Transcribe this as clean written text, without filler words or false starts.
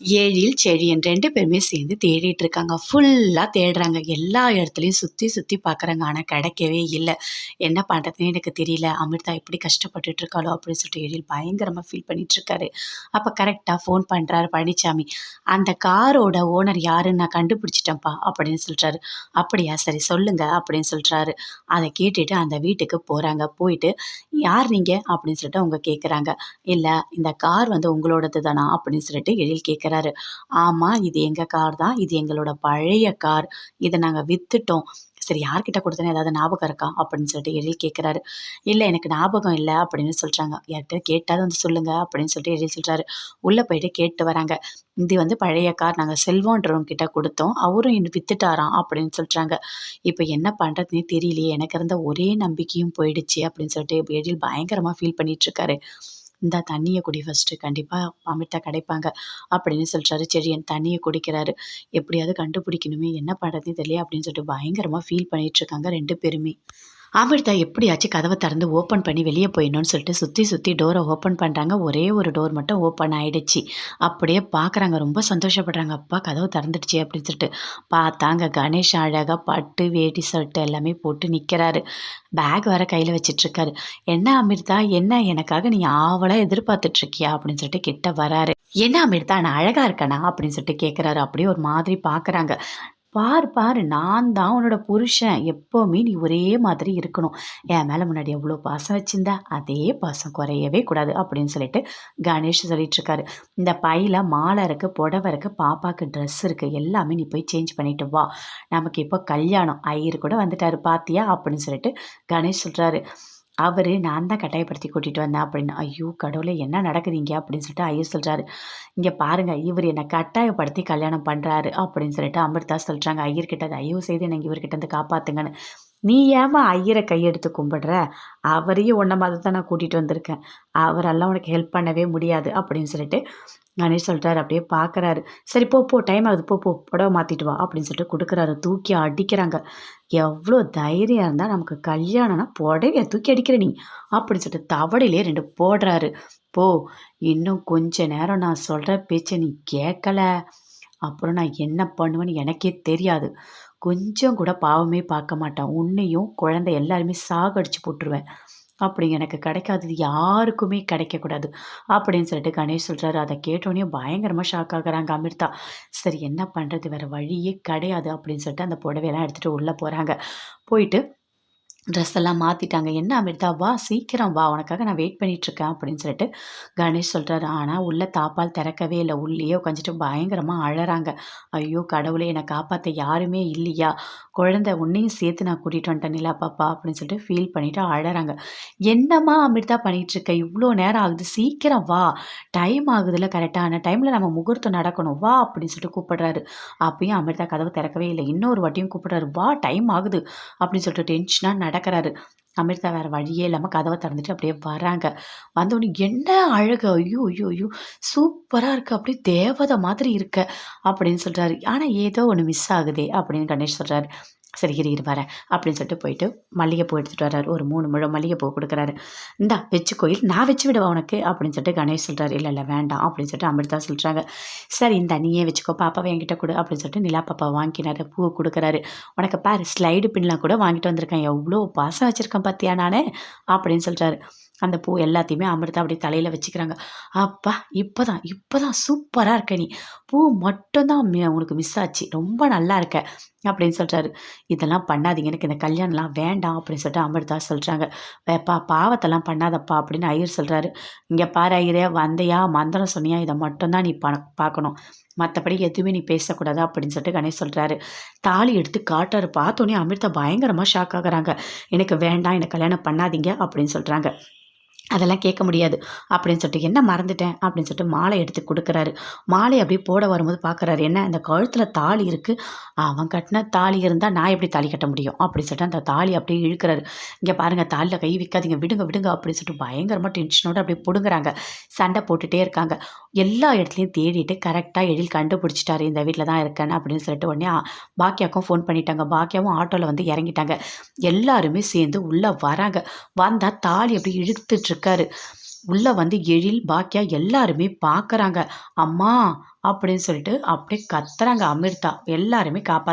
எழில், செழியன் 2 பேருமே சேர்ந்து தேடிட்டு இருக்காங்க. ஃபுல்லா தேடுறாங்க. எல்லா இடத்துலயும் சுத்தி சுத்தி பார்க்குறாங்க. ஆனா கிடைக்கவே இல்ல. என்ன பண்றதுன்னே எனக்கு தெரியல. அமிர்தா எப்படி கஷ்டப்பட்டுட்டு இருக்காளோ அப்படின்னு சொல்லிட்டு எழில் பயங்கரமா ஃபீல் பண்ணிட்டு இருக்காரு. அப்ப கரெக்ட்டா ஃபோன் பண்றாரு பழனிச்சாமி. அந்த காரோட ஓனர் யாருன்னு நான் கண்டுபிடிச்சிட்டேன்ப்பா அப்படின்னு சொல்றாரு. அப்படியா சரி சொல்லுங்க அப்படின்னு சொல்றாரு. அத கேட்டுட்டு அந்த வீட்டுக்கு போறாங்க. போயிட்டு யார் நீங்க அப்படின்னு சொல்லிட்டு அவங்க கேட்குறாங்க. இல்ல இந்த கார் வந்து உங்களோடது தானா அப்படின்னு சொல்லிட்டு எழில் கேட்குறாரு. ஆமா, இது எங்க கார் தான். இது எங்களோட பழைய கார். இத நாங்க வித்துட்டோம். சரி யார்கிட்ட குடுத்தேன்னு ஏதாவது ஞாபகம் இருக்கா? அப்படின்னு சொல்லிட்டு எழில் கேட்கிறாரு. இல்ல எனக்கு ஞாபகம் இல்ல அப்படின்னு சொல்றாங்க. யார்ட்ட கேட்டாவது வந்து சொல்லுங்க அப்படின்னு சொல்லிட்டு எழில் சொல்றாரு. உள்ள போயிட்டு கேட்டு வராங்க. இது வந்து பழைய கார். நாங்க செல்வம்ன்றவங்க கிட்ட குடுத்தோம். அவரும் இன்னும் வித்துட்டாராம் அப்படின்னு சொல்றாங்க. இப்ப என்ன பண்றதுன்னே தெரியலையே. எனக்கு இருந்த ஒரே நம்பிக்கையும் போயிடுச்சு அப்படின்னு சொல்லிட்டு எழில் பயங்கரமா ஃபீல் பண்ணிட்டு இருக்காரு. இந்தா தண்ணிய குடி ஃபர்ஸ்ட்டு. கண்டிப்பா அமிர்தா கிடைப்பாங்க அப்படின்னு சொல்றாரு. செழியன் தண்ணிய குடிக்கிறாரு. எப்படியாவது கண்டுபிடிக்கணுமே, என்ன பண்றதுன்னு தெரியலையே அப்படின்னு சொல்லிட்டு பயங்கரமா ஃபீல் பண்ணிட்டு இருக்காங்க 2 பேருமே. அமிர்தா எப்படியாச்சும் கதவ திறந்து ஓப்பன் பண்ணி வெளிய போயிடணும்னு சொல்லிட்டு சுத்தி சுத்தி டோர ஓப்பன் பண்றாங்க. ஒரே ஒரு டோர் மட்டும் ஓப்பன் ஆயிடுச்சு. அப்படியே பார்க்குறாங்க. ரொம்ப சந்தோஷப்படுறாங்க. அப்பா கதவு திறந்துடுச்சே அப்படின்னு சொல்லிட்டு. பார்த்தாங்க கணேஷ் அழகா பட்டு, வேட்டி, ஷர்ட் எல்லாமே போட்டு நிக்கிறாரு. பேக் வேற கையில வச்சுட்ருக்காரு. "என்ன அமிர்தா, என்ன எனக்காக நீ ஆவலா எதிர்பார்த்துட்டு இருக்கியா?" அப்படின்னு சொல்லிட்டு கிட்ட வராரு. "என்ன அமிர்தா நான் அழகா இருக்கனா?" அப்படின்னு சொல்லிட்டு கேட்குறாரு. அப்படியே ஒரு மாதிரி பார்க்குறாங்க. "பாரு, பாரு நான் தான் உன்னோட புருஷன். எப்பவுமே நீ ஒரே மாதிரி இருக்கணும். என் மேல முன்னாடி எவ்ளோ பாசம் வச்சிருந்த, அதே பாசம் குறையவே கூடாது." அப்படின்னு சொல்லிட்டு கணேஷ் சொல்லிட்டுருக்காரு. "இந்த பையில மாலை இருக்கு, புடவ இருக்கு, பாப்பாக்கு ட்ரெஸ் இருக்கு. எல்லாமே நீ போய் சேஞ்ச் பண்ணிட்டு வா. நமக்கு இப்போ கல்யாணம். ஐயர் கூட வந்துட்டாரு பாத்தியா?" அப்படின்னு சொல்லிட்டு கணேஷ் சொல்றாரு. அவரு "நான் தான் கட்டாயப்படுத்தி கூட்டிட்டு வந்தேன்" அப்படின்னு. "ஐயோ! கடவுளே என்ன நடக்குது இங்க?" அப்படின்னு சொல்லிட்டு ஐயர் சொல்றாரு. "இங்க பாருங்க, இவரு என்ன கட்டாயப்படுத்தி கல்யாணம் பண்றாரு" அப்படின்னு சொல்லிட்டு அமிர்தா சொல்றாங்க ஐயர்கிட்ட. "தயவு செய்து என்ன இவர்கிட்ட இருந்து காப்பாத்துங்கன்னு." "நீ ஏம்மா ஐயர கையெடுத்து கும்பிடுற? அவரையும் உன்ன மாதிரி தான் நான் கூட்டிட்டு வந்திருக்கேன். அவரெல்லாம் உனக்கு ஹெல்ப் பண்ணவே முடியாது" அப்படின்னு சொல்லிட்டு கணேஷ் சொல்றாரு. அப்படியே பார்க்குறாரு. "சரி போ, போ டைம் ஆகுது. போ, போ புடவ மாத்திட்டு வா" அப்படின்னு சொல்லிட்டு குடுக்குறாரு. தூக்கி அடிக்கிறாங்க. "எவ்ளோ தைரியம் இருந்தா நமக்கு கல்யாணம்னா புடவைய தூக்கி அடிக்கிற நீ?" அப்படின்னு சொல்லிட்டு தவடையிலே 2 போடுறாரு. "போ, இன்னும் கொஞ்ச நேரம் நான் சொல்ற பேச்ச நீ கேட்கல, அப்புறம் நான் என்ன பண்ணுவேன்னு எனக்கே தெரியாது. கொஞ்சம் கூட பாவமே பார்க்க மாட்டேன். உன்னையும் குழந்தை எல்லாரையுமே சாகடிச்சு போட்டுருவேன். அப்படி எனக்கு கிடைக்காதது யாருக்குமே கிடைக்கக்கூடாது." அப்படின்னு சொல்லிட்டு கணேஷ் சொல்றாரு. அத கேட்டோனே பயங்கரமா ஷாக் ஆகுறாங்க அமிர்தா. சரி என்ன பண்றது? வேற வழியே கிடையாது அப்படின்னு சொல்லிட்டு அந்த புடவையெல்லாம் எடுத்துட்டு உள்ள போறாங்க. போயிட்டு ட்ரெஸ் எல்லாம் மாத்திட்டாங்க. "என்ன அமிர்தா வா சீக்கிரம் வா! உனக்காக நான் வெயிட் பண்ணிட்டுருக்கேன்" அப்படின்னு சொல்லிட்டு கணேஷ் சொல்றாரு. ஆனா உள்ள தாப்பால் திறக்கவே இல்ல. உள்ளயே உட்காந்துட்டு பயங்கரமா அழறாங்க. "ஐயோ கடவுளே! என்ன காப்பாத்த யாருமே இல்லையா? குழந்தை உன்னையும் சேர்த்து நான் கூட்டிட்டு வந்துட்டேன் நிலா பாப்பா" அப்படின்னு சொல்லிட்டு ஃபீல் பண்ணிட்டு அழறாங்க. "என்னம்மா அமிர்தா பண்ணிட்டுருக்க? இவ்ளோ நேரம் ஆகுது. சீக்கிரம் வா! டைம் ஆகுதுல்ல கரெக்டான டைம்ல நம்ம முகூர்த்தம் நடக்கணும். வா" அப்படின்னு சொல்லிட்டு கூப்பிடுறாரு. அப்பயும் அமிர்தா கதவு திறக்கவே இல்ல. இன்னொரு வாட்டியும் கூப்பிடுறாரு. "வா டைம் ஆகுது" அப்படின்னு சொல்லிட்டு டென்ஷனா நடக்குறாரு. அமிர்தா வேற வழியே இல்லாம கதவ திறந்துட்டு அப்படியே வராங்க. வந்தோனே "என்ன அழகு! ஐயோ! ஐயோ! ஐயோ! சூப்பரா இருக்கு. அப்படியே தேவதை மாதிரி இருக்க" அப்படின்னு சொல்றாரு. ஆனா ஏதோ ஒண்ணு மிஸ் ஆகுதே அப்படின்னு கணேஷ் சொல்றாரு. "சரி இரு இரு வரேன்" அப்படின்னு சொல்லிட்டு போயிட்டு மல்லிகைப்பூ எடுத்துட்டு வர்றாரு. ஒரு 3 முழம் மல்லிகைப்பூ குடுக்குறாரு. "இந்தா வச்சுக்கோ. இரு நான் வச்சு விடவா உனக்கு?" அப்படின்னு சொல்லிட்டு கணேஷ் சொல்றாரு. "இல்ல இல்ல வேண்டாம்" அப்படின்னு சொல்லிட்டு அமிர்தா சொல்றாங்க. "சரி இந்தா நீயே வச்சுக்கோ. பாப்பாவ என்கிட்ட குடு" அப்படின்னு சொல்லிட்டு நிலா பாப்பா வாங்கிக்கினாரு. பூவ குடுக்குறாரு. "உனக்கு பாரு ஸ்லைடு பின்லாம் கூட வாங்கிட்டு வந்திருக்கேன். எவ்ளோ பாசம் வச்சிருக்கேன் பாத்தியா நானு?" அப்படின்னு சொல்றாரு. அந்த பூ எல்லாத்தையுமே அமிர்தா அப்படியே தலையில வச்சுக்கிறாங்க. "அப்பா! இப்பதான் சூப்பரா இருக்க நீ. பூ மட்டும் தான் உனக்கு மிஸ் ஆச்சு. ரொம்ப நல்லா இருக்க" அப்படின்னு சொல்றாரு. "இதெல்லாம் பண்ணாதீங்க. எனக்கு இந்த கல்யாணம்லாம் வேண்டாம்" அப்படின்னு சொல்லிட்டு அமிர்தா சொல்றாங்க. பாவத்தெல்லாம் பண்ணாதப்பா" அப்படின்னு ஐயர் சொல்றாரு. "இங்க பாரு ஐயரே, வந்தியா, மந்திரம் சொன்னியா, இத மட்டும் தான் நீ பார்க்கணும். மத்தபடி எதுவுமே நீ பேசக்கூடாது" அப்படின்னு சொல்லிட்டு கணேஷ் சொல்றாரு. தாலி எடுத்து காட்டுறாரு. பார்த்தோனே அமிர்தா பயங்கரமா ஷாக் ஆகுறாங்க. "எனக்கு வேண்டாம். என்ன கல்யாணம் பண்ணாதீங்க" அப்படின்னு சொல்றாங்க. "அதெல்லாம் கேட்க முடியாது" அப்படின்னு சொல்லிட்டு, "என்ன மறந்துட்டேன்" அப்படின்னு சொல்லிட்டு மாலை எடுத்து குடுக்குறாரு. மாலைய அப்படியே போட வரும்போது பார்க்குறாரு. என்ன இந்த கழுத்துல தாலி இருக்கு. அவன் கட்டின தாலி இருந்தா நான் எப்படி தாலி கட்ட முடியும்? அப்படின்னு சொல்லிட்டு அந்த தாலிய அப்படியே இழுக்குறாரு. "இங்க பாருங்க தாலில கை வைக்காதீங்க. விடுங்க விடுங்க" அப்படின்னு சொல்லிட்டு பயங்கரமா டென்ஷனோட அப்படியே புடுங்குறாங்க. சண்டை போட்டுட்டே இருக்காங்க. எல்லா இடத்துலயும் தேடிட்டு கரெக்ட்டா எழில் கண்டுபிடிச்சுட்டாரு. இந்த வீட்ல தான் இருக்கேன்னு அப்படின்னு சொல்லிட்டு உடனே பாக்கியாவுக்கும் ஃபோன் பண்ணிட்டாங்க. பாக்கியாவும் ஆட்டோல வந்து இறங்கிட்டாங்க. எல்லாருமே சேர்ந்து உள்ள வராங்க. வந்தா தாலி அப்படியே இழுத்துட்டு இருக்காரு. உள்ள வந்து எழில், பாக்கியா எல்லாருமே பார்க்குறாங்க. அம்மா அப்படின்னு சொல்லிட்டு அப்படியே கத்துறாங்க அமிர்தா. எல்லாருமே